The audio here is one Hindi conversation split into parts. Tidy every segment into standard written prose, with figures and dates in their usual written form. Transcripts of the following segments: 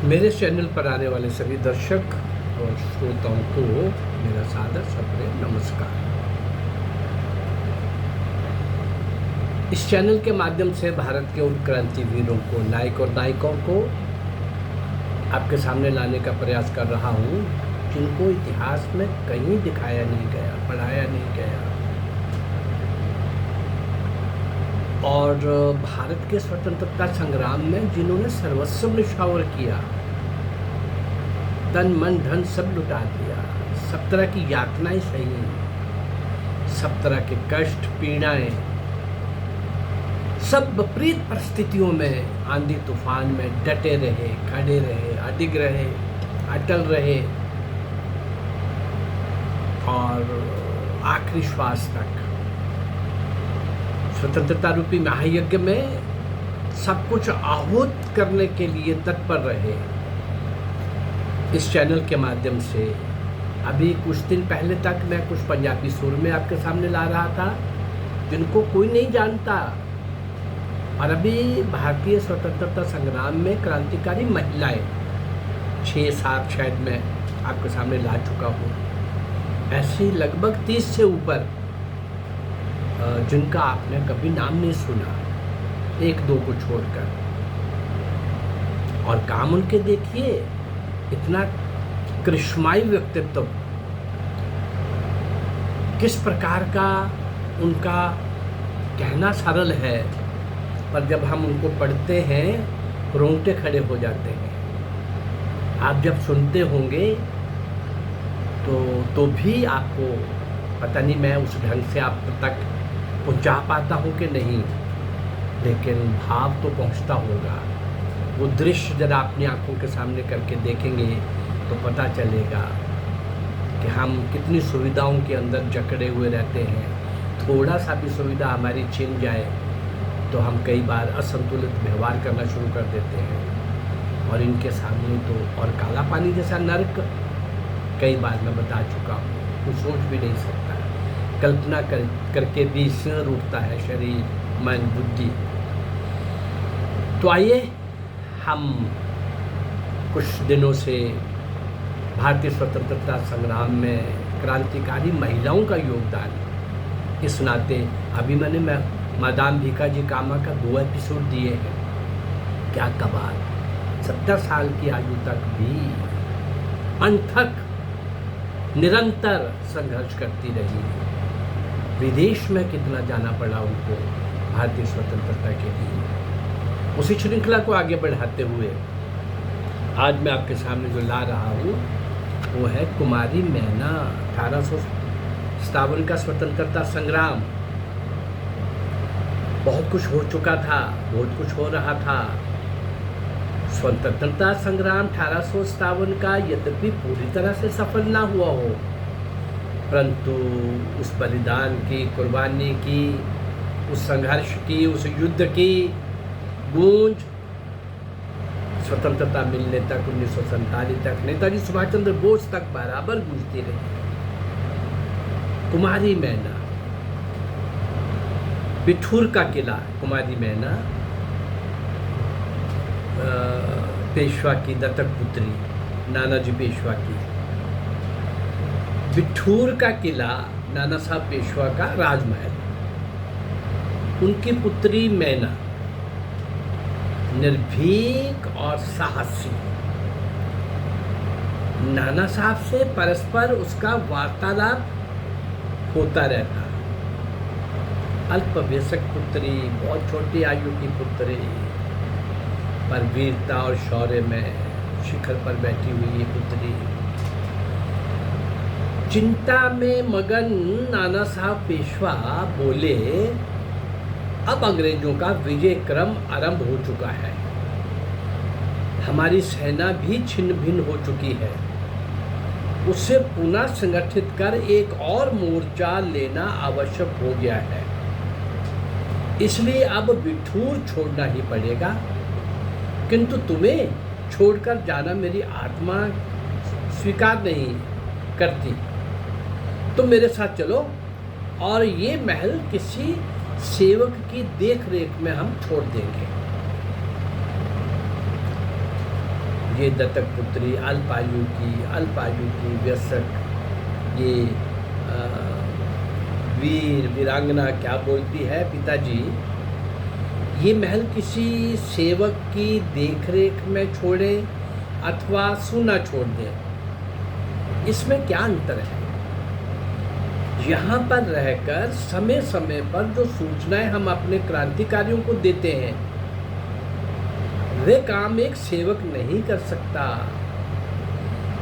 मेरे चैनल पर आने वाले सभी दर्शक और श्रोताओं को मेरा सादर सप्रेम नमस्कार। इस चैनल के माध्यम से भारत के उन क्रांतिवीरों को, नायक और नायिकाओं को आपके सामने लाने का प्रयास कर रहा हूँ, जिनको इतिहास में कहीं दिखाया नहीं गया, पढ़ाया नहीं गया और भारत के स्वतंत्रता संग्राम में जिन्होंने सर्वस्व निछावर किया, तन मन धन सब लुटा दिया, सब तरह की यातनाएं सही, सब तरह के कष्ट पीड़ाएं, सब विपरीत परिस्थितियों में, आंधी तूफान में डटे रहे, खड़े रहे, अडिग रहे, अटल रहे और आखिरी श्वास तक स्वतंत्रता रूपी महायज्ञ में सब कुछ आहूत करने के लिए तत्पर रहे। इस चैनल के माध्यम से अभी कुछ दिन पहले तक मैं कुछ पंजाबी सुर में आपके सामने ला रहा था, जिनको कोई नहीं जानता, और अभी भारतीय स्वतंत्रता संग्राम में क्रांतिकारी महिलाएं 6-7 शायद मैं आपके सामने ला चुका हूँ। ऐसी लगभग 30 से ऊपर जिनका आपने कभी नाम नहीं सुना, 1-2 को छोड़कर। और काम उनके देखिए, इतना करिश्माई व्यक्तित्व, किस प्रकार का उनका कहना सरल है, पर जब हम उनको पढ़ते हैं रोंगटे खड़े हो जाते हैं। आप जब सुनते होंगे तो भी आपको पता नहीं मैं उस ढंग से आप तक पहुंचा पाता हूँ कि नहीं, लेकिन भाव तो पहुंचता होगा। वो दृश्य जरा अपनी आंखों के सामने करके देखेंगे तो पता चलेगा कि हम कितनी सुविधाओं के अंदर जकड़े हुए रहते हैं। थोड़ा सा भी सुविधा हमारी छिन जाए तो हम कई बार असंतुलित व्यवहार करना शुरू कर देते हैं, और इनके सामने तो और काला पानी जैसा नर्क कई बार मैं बता चुका हूँ, कुछ सोच भी नहीं सकता। कल्पना करके भी सिर उठता है शरीर, मन, बुद्धि। तो आइए हम कुछ दिनों से भारतीय स्वतंत्रता संग्राम में क्रांतिकारी महिलाओं का योगदान, इस नाते अभी मैंने मादाम भीकाजी कामा का 2 एपिसोड दिए हैं। क्या कमाल, 70 साल की आयु तक भी अनथक निरंतर संघर्ष करती रही। विदेश में कितना जाना पड़ा उनको भारतीय स्वतंत्रता के लिए। उसी श्रृंखला को आगे बढ़ाते हुए आज मैं आपके सामने जो ला रहा हूँ वो है कुमारी मैना। 1857 का स्वतंत्रता संग्राम। बहुत कुछ हो चुका था, बहुत कुछ हो रहा था। स्वतंत्रता संग्राम 1857 का यद्यपि पूरी तरह से सफल ना हुआ हो, परंतु उस बलिदान की, कुर्बानी की, उस संघर्ष की, उस युद्ध की गूंज स्वतंत्रता मिलने तक 1947 तक, नेताजी सुभाष चंद्र बोस तक बराबर गूंजती रही। कुमारी मैना, बिठूर का किला। कुमारी मैना पेशवा की दत्तक पुत्री, नानाजी पेशवा की। बिठूर का किला, नाना साहब पेशवा का राजमहल। उनकी पुत्री मैना निर्भीक और साहसी। नाना साहब से परस्पर उसका वार्तालाप होता रहता। अल्पवयस्क पुत्री, बहुत छोटी आयु की पुत्री, पर वीरता और शौर्य में शिखर पर बैठी हुई ये पुत्री। चिंता में मगन नाना साहब पेशवा बोले, अब अंग्रेजों का विजय क्रम आरंभ हो चुका है, हमारी सेना भी छिन्न भिन्न हो चुकी है, उसे पुनः संगठित कर एक और मोर्चा लेना आवश्यक हो गया है, इसलिए अब बिठूर छोड़ना ही पड़ेगा, किंतु तुम्हें छोड़कर जाना मेरी आत्मा स्वीकार नहीं करती। तुम मेरे साथ चलो और ये महल किसी सेवक की देख रेख में हम छोड़ देंगे। ये दत्तक पुत्री अल्पायु की वयस्क ये वीर वीरांगना क्या बोलती है, पिताजी ये महल किसी सेवक की देखरेख में छोड़े अथवा सुना छोड़ दें, इसमें क्या अंतर है? यहाँ पर रहकर समय समय पर जो सूचनाएं हम अपने क्रांतिकारियों को देते हैं वे काम एक सेवक नहीं कर सकता।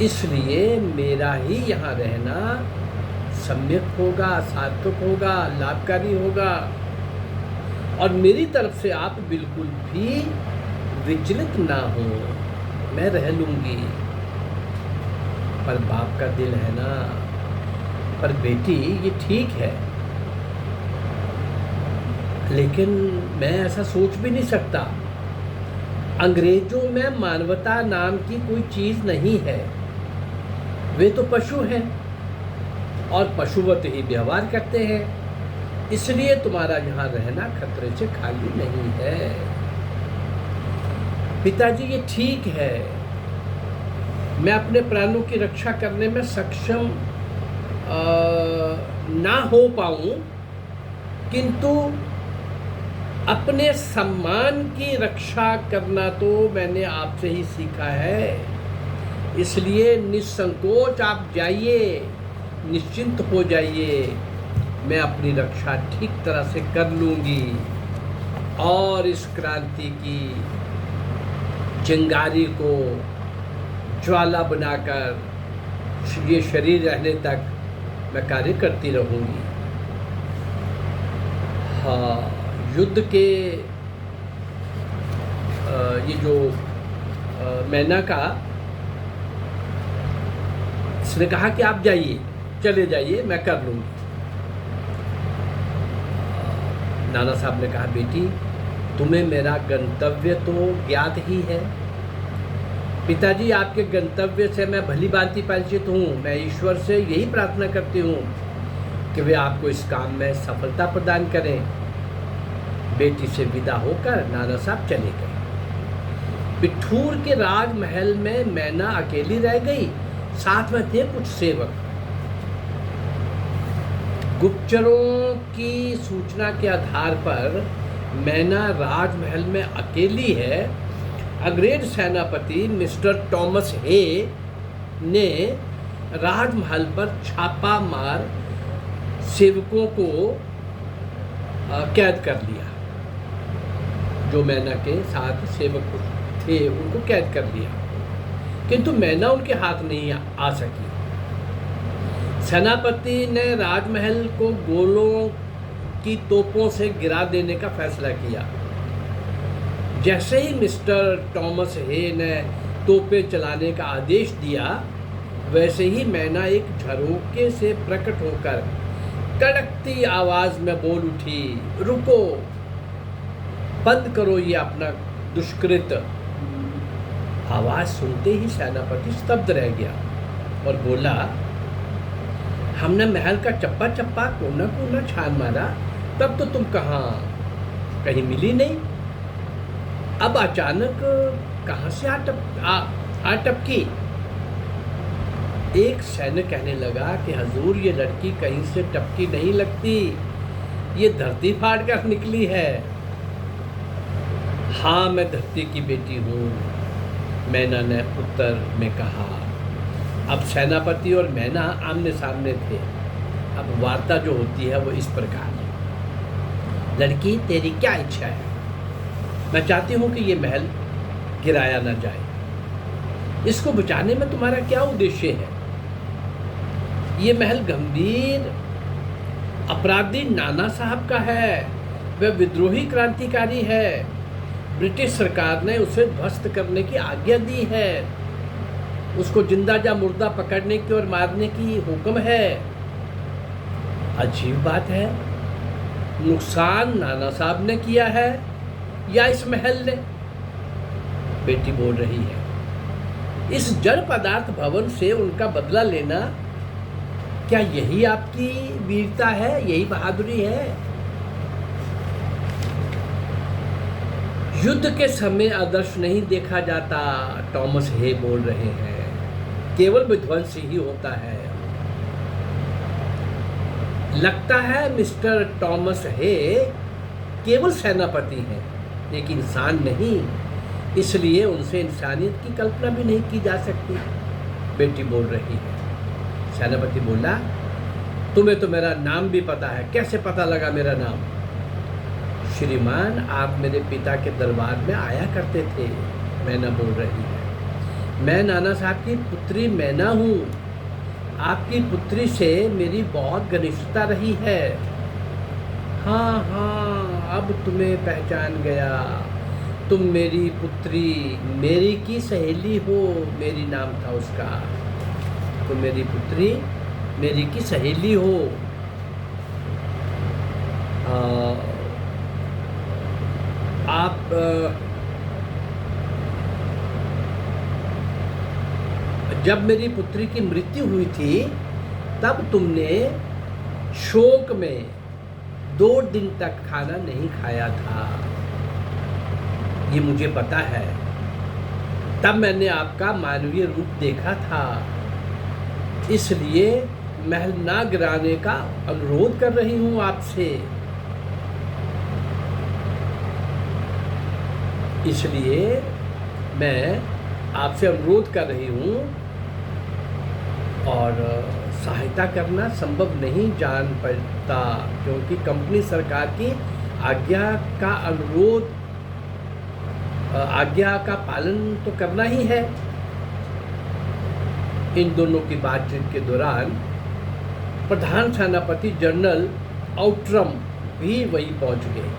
इसलिए मेरा ही यहाँ रहना सम्यक होगा, सार्थक होगा, लाभकारी होगा और मेरी तरफ से आप बिल्कुल भी विचलित ना हो, मैं रह लूँगी। पर बाप का दिल है ना, पर बेटी ये ठीक है, लेकिन मैं ऐसा सोच भी नहीं सकता। अंग्रेजों में मानवता नाम की कोई चीज़ नहीं है, वे तो पशु हैं और पशुवत ही व्यवहार करते हैं, इसलिए तुम्हारा यहाँ रहना खतरे से खाली नहीं है। पिताजी ये ठीक है, मैं अपने प्राणों की रक्षा करने में सक्षम ना हो पाऊँ, किंतु अपने सम्मान की रक्षा करना तो मैंने आपसे ही सीखा है। इसलिए निसंकोच आप जाइए, निश्चिंत हो जाइए, मैं अपनी रक्षा ठीक तरह से कर लूँगी और इस क्रांति की चिंगारी को ज्वाला बनाकर ये शरीर रहने तक मैं कार्य करती रहूँगी। हाँ, युद्ध के ये जो मैना का इसने कहा कि आप जाइए, चले जाइए, मैं कर लूँगी। नाना साहब ने कहा बेटी तुम्हें मेरा गंतव्य तो ज्ञात ही है। पिताजी आपके गंतव्य से मैं भली भांति परिचित हूँ। मैं ईश्वर से यही प्रार्थना करती हूँ कि वे आपको इस काम में सफलता प्रदान करें। बेटी से विदा होकर नाना साहब चले गए। पिठूर के राजमहल में मैना अकेली रह गई, साथ में थे कुछ सेवक। गुप्तचरों की सूचना के आधार पर मैना राजमहल में अकेली है। अंग्रेज सेनापति मिस्टर थॉमस हे ने राजमहल पर छापा मार सेवकों को कैद कर लिया। जो मैना के साथ सेवक थे उनको कैद कर लिया, किंतु मैना उनके हाथ नहीं आ सकी। सेनापति ने राजमहल को गोलों की तोपों से गिरा देने का फैसला किया। जैसे ही मिस्टर थॉमस हे ने तोपें चलाने का आदेश दिया, वैसे ही मैना एक झरोके से प्रकट होकर कड़कती आवाज में बोल उठी, रुको, बंद करो ये अपना दुष्कृत। आवाज सुनते ही सेनापति स्तब्ध रह गया और बोला, हमने महल का चप्पा चप्पा कोना कोना छान मारा, तब तो तुम कहाँ, कहीं मिली नहीं। अब अचानक कहाँ से आ टपकी। एक सैनिक कहने लगा कि हजूर ये लड़की कहीं से टपकी नहीं लगती, ये धरती फाड़ कर निकली है। हाँ, मैं धरती की बेटी हूँ, मैना ने उत्तर में कहा। अब सेनापति और मैना आमने सामने थे। अब वार्ता जो होती है वो इस प्रकार है, लड़की तेरी क्या इच्छा है? मैं चाहती हूँ कि ये महल गिराया ना जाए, इसको बचाने में तुम्हारा क्या उद्देश्य है? ये महल गंभीर अपराधी नाना साहब का है, वह विद्रोही क्रांतिकारी है। ब्रिटिश सरकार ने उसे ध्वस्त करने की आज्ञा दी है, उसको जिंदा या मुर्दा पकड़ने की और मारने की हुक्म है। अजीब बात है, नुकसान नाना साहब ने किया है या इस महल ने? बेटी बोल रही है, इस जड़ पदार्थ भवन से उनका बदला लेना, क्या यही आपकी वीरता है, यही बहादुरी है? युद्ध के समय आदर्श नहीं देखा जाता, टॉमस हे बोल रहे हैं, केवल विध्वंस ही होता है। लगता है मिस्टर टॉमस हे केवल सेनापति हैं, एक इंसान नहीं, इसलिए उनसे इंसानियत की कल्पना भी नहीं की जा सकती, बेटी बोल रही है। सेनापति बोला, तुम्हें तो मेरा नाम भी पता है, कैसे पता लगा मेरा नाम? श्रीमान, आप मेरे पिता के दरबार में आया करते थे, मैना बोल रही है। मैं नाना साहब की पुत्री मैना हूँ। आपकी पुत्री से मेरी बहुत घनिष्ठता रही है। हाँ हाँ, अब तुम्हें पहचान गया, तुम मेरी पुत्री मेरी की सहेली हो, मेरी नाम था उसका। तुम मेरी पुत्री मेरी की सहेली हो। आप जब मेरी पुत्री की मृत्यु हुई थी तब तुमने शोक में 2 दिन तक खाना नहीं खाया था, ये मुझे पता है। तब मैंने आपका मानवीय रूप देखा था, इसलिए महल ना गिराने का अनुरोध कर रही हूँ आपसे। इसलिए मैं आपसे अनुरोध कर रही हूँ, और सहायता करना संभव नहीं जान पड़ता, क्योंकि कंपनी सरकार की आज्ञा का पालन तो करना ही है। इन दोनों की बातचीत के दौरान प्रधान सेनापति जनरल आउट्रम भी वहीं पहुंच गए।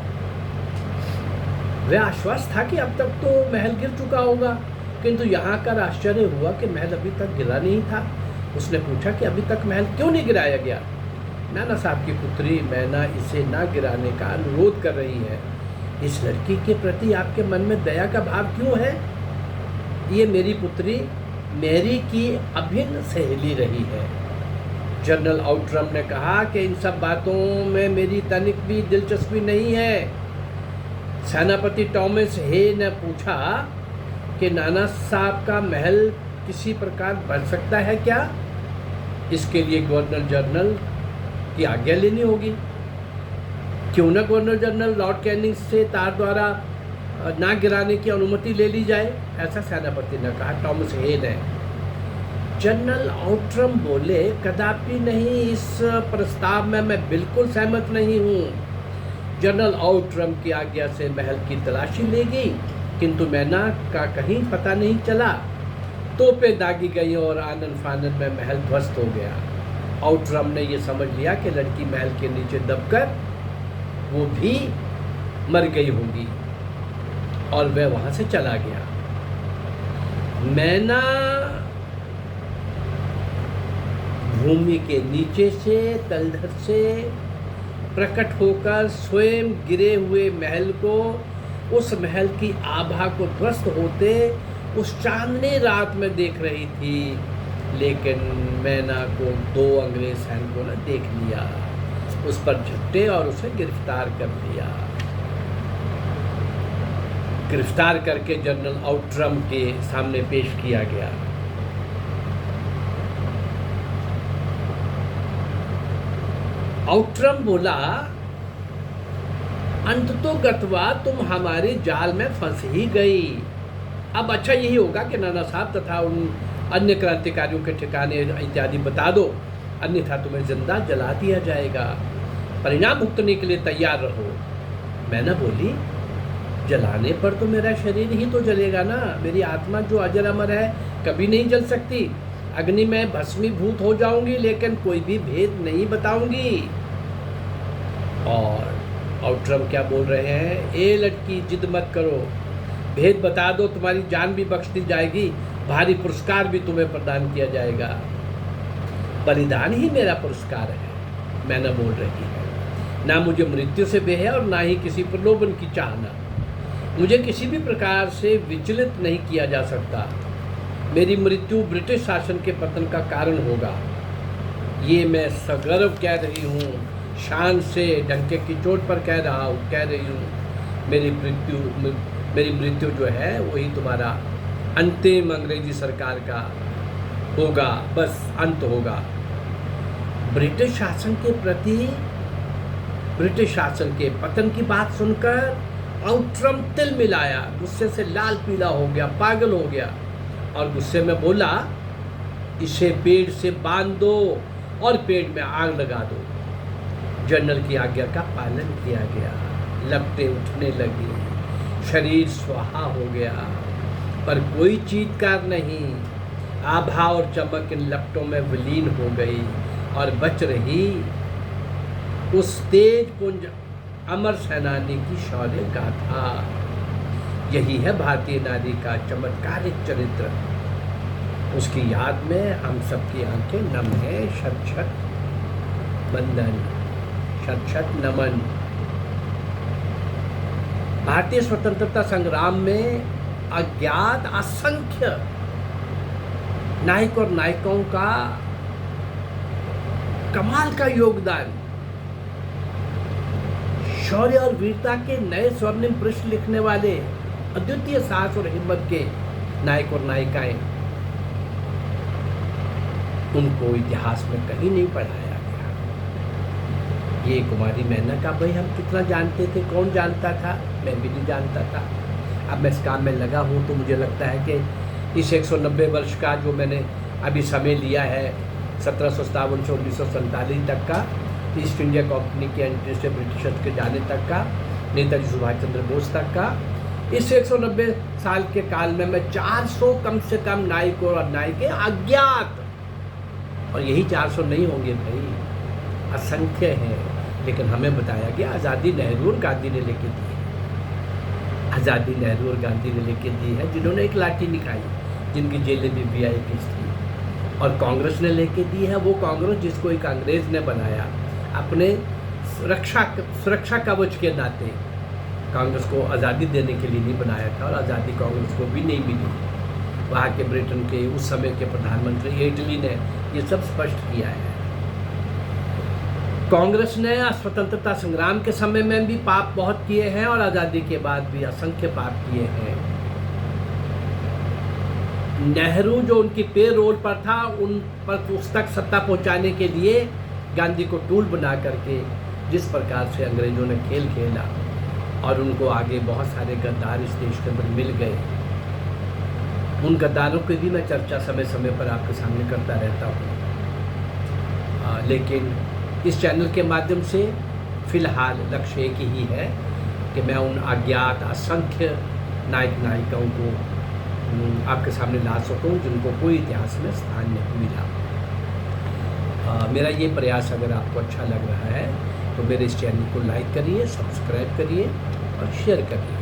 वह आश्वस्त था कि अब तक तो महल गिर चुका होगा, किंतु यहाँ का आश्चर्य हुआ कि महल अभी तक गिरा नहीं था। उसने पूछा कि अभी तक महल क्यों नहीं गिराया गया? नाना साहब की पुत्री मैना इसे ना गिराने का अनुरोध कर रही है। इस लड़की के प्रति आपके मन में दया का भाव क्यों है? ये मेरी पुत्री मैरी की अभिन्न सहेली रही है। जनरल आउट्रम ने कहा कि इन सब बातों में मेरी तनिक भी दिलचस्पी नहीं है। सेनापति टॉमस हे ने पूछा कि नाना साहब का महल किसी प्रकार बन सकता है क्या? इसके लिए गवर्नर जनरल की आज्ञा लेनी होगी। क्यों न गवर्नर जनरल लॉर्ड कैनिंग से तार द्वारा ना गिराने की अनुमति ले ली जाए, ऐसा सेनापति ने कहा, टॉमस हे ने। जनरल आउट्रम बोले, कदापि नहीं, इस प्रस्ताव में मैं बिल्कुल सहमत नहीं हूँ। जनरल आउट्रम की आज्ञा से महल की तलाशी ली गई, किंतु मैना का कहीं पता नहीं चला। तोपें दागी गई और आनन फानन में महल ध्वस्त हो गया। आउट्रम ने यह समझ लिया कि लड़की महल के नीचे दबकर वो भी मर गई होगी, और वह वहां से चला गया। मैना भूमि के नीचे से, तलधर से प्रकट होकर स्वयं गिरे हुए महल को, उस महल की आभा को ध्वस्त होते उस चांदनी रात में देख रही थी। लेकिन मैना को 2 अंग्रेज सैनिकों ने देख लिया, उस पर झपटे और उसे गिरफ्तार कर लिया। गिरफ्तार करके जनरल आउट्रम के सामने पेश किया गया। आउट्रम बोला, अंततोगत्वा तुम हमारे जाल में फंस ही गई। अब अच्छा यही होगा कि नाना साहब तथा उन अन्य क्रांतिकारियों के ठिकाने इत्यादि बता दो, अन्यथा तुम्हें जिंदा जला दिया जाएगा। परिणाम भुगतने के लिए तैयार रहो। मैंने बोली, जलाने पर तो मेरा शरीर ही तो जलेगा ना, मेरी आत्मा जो अजर अमर है कभी नहीं जल सकती। अग्नि में भस्मीभूत हो जाऊंगी, लेकिन कोई भी भेद नहीं बताऊंगी। और आउट्रम क्या बोल रहे हैं, ए लड़की, जिद मत करो, भेद बता दो, तुम्हारी जान भी बख्श दी जाएगी, भारी पुरस्कार भी तुम्हें प्रदान किया जाएगा। बलिदान ही मेरा पुरस्कार है, मैंने बोल रही है। ना मुझे मृत्यु से भय है और ना ही किसी प्रलोभन की चाहना। मुझे किसी भी प्रकार से विचलित नहीं किया जा सकता। मेरी मृत्यु ब्रिटिश शासन के पतन का कारण होगा, ये मैं सगर्व कह रही हूँ, शान से डंके की चोट पर कह रही हूँ। मेरी मृत्यु जो है वही तुम्हारा अंतिम अंग्रेजी सरकार का होगा, बस अंत होगा। ब्रिटिश शासन के प्रति, ब्रिटिश शासन के पतन की बात सुनकर आउटरम तिल मिलाया, गुस्से से लाल पीला हो गया, पागल हो गया और गुस्से में बोला, इसे पेड़ से बांध दो और पेड़ में आग लगा दो। जनरल की आज्ञा का पालन किया गया। लपटें उठने लगी, शरीर स्वाहा हो गया, पर कोई चीत्कार नहीं। आभा और चमक इन लपटों में विलीन हो गई और बच रही उस तेज पुंज अमर सेनानी की शौर्य गाथा। यही है भारतीय नारी का चमत्कारिक चरित्र। उसकी याद में हम सबकी आंखें नम हैं। शत शत वंदन, शत शत नमन। भारतीय स्वतंत्रता संग्राम में अज्ञात असंख्य नायक और नायिकाओं का कमाल का योगदान, शौर्य और वीरता के नए स्वर्णिम पृष्ठ लिखने वाले अद्वितीय साहस और हिम्मत के नायक और नायिकाएं, उनको इतिहास में कहीं नहीं पढ़ाया गया। ये कुमारी मेनका भाई हम कितना जानते थे, कौन जानता था? मैं भी नहीं जानता था। अब मैं इस काम में लगा हूँ तो मुझे लगता है कि इस 190 वर्ष का जो मैंने अभी समय लिया है, 1757 से 1947 तक का, ईस्ट इंडिया कंपनी के एंट्री से ब्रिटिशर्स के जाने तक का, नेताजी सुभाष चंद्र बोस तक का, इस 190 साल के काल में मैं 400 कम से कम नायकों और नायिकें अज्ञात, और यही 400 नहीं होंगे भाई, असंख्य हैं, लेकिन हमें बताया गया आज़ादी नेहरू और गांधी ने लेके दी है। आज़ादी नेहरू और गांधी ने लेके दी है, जिन्होंने एक लाठी नहीं खाई, जिनकी जेलें भी VIP थी। और कांग्रेस ने लेके दी है वो कांग्रेस जिसको एक अंग्रेज ने बनाया अपने सुरक्षा कवच के नाते। कांग्रेस को आज़ादी देने के लिए नहीं बनाया था और आज़ादी कांग्रेस को भी नहीं मिली। वहाँ के ब्रिटेन के उस समय के प्रधानमंत्री एटली ने ये सब स्पष्ट किया है। कांग्रेस ने स्वतंत्रता संग्राम के समय में भी पाप बहुत किए हैं और आज़ादी के बाद भी असंख्य पाप किए हैं। नेहरू जो उनकी पे रोल पर था, उन पर उस तक सत्ता पहुंचाने के लिए गांधी को टूल बना करके जिस प्रकार से अंग्रेजों ने खेल खेला, और उनको आगे बहुत सारे गद्दार इस देश के अंदर मिल गए। उन गद्दारों की भी मैं चर्चा समय समय पर आपके सामने करता रहता हूँ, लेकिन इस चैनल के माध्यम से फिलहाल लक्ष्य एक ही है कि मैं उन अज्ञात असंख्य नायक नायिकाओं को आपके सामने ला सकूं जिनको कोई इतिहास में स्थान नहीं मिला। मेरा ये प्रयास अगर आपको अच्छा लग रहा है तो मेरे इस चैनल को लाइक करिए, सब्सक्राइब करिए और शेयर करिए।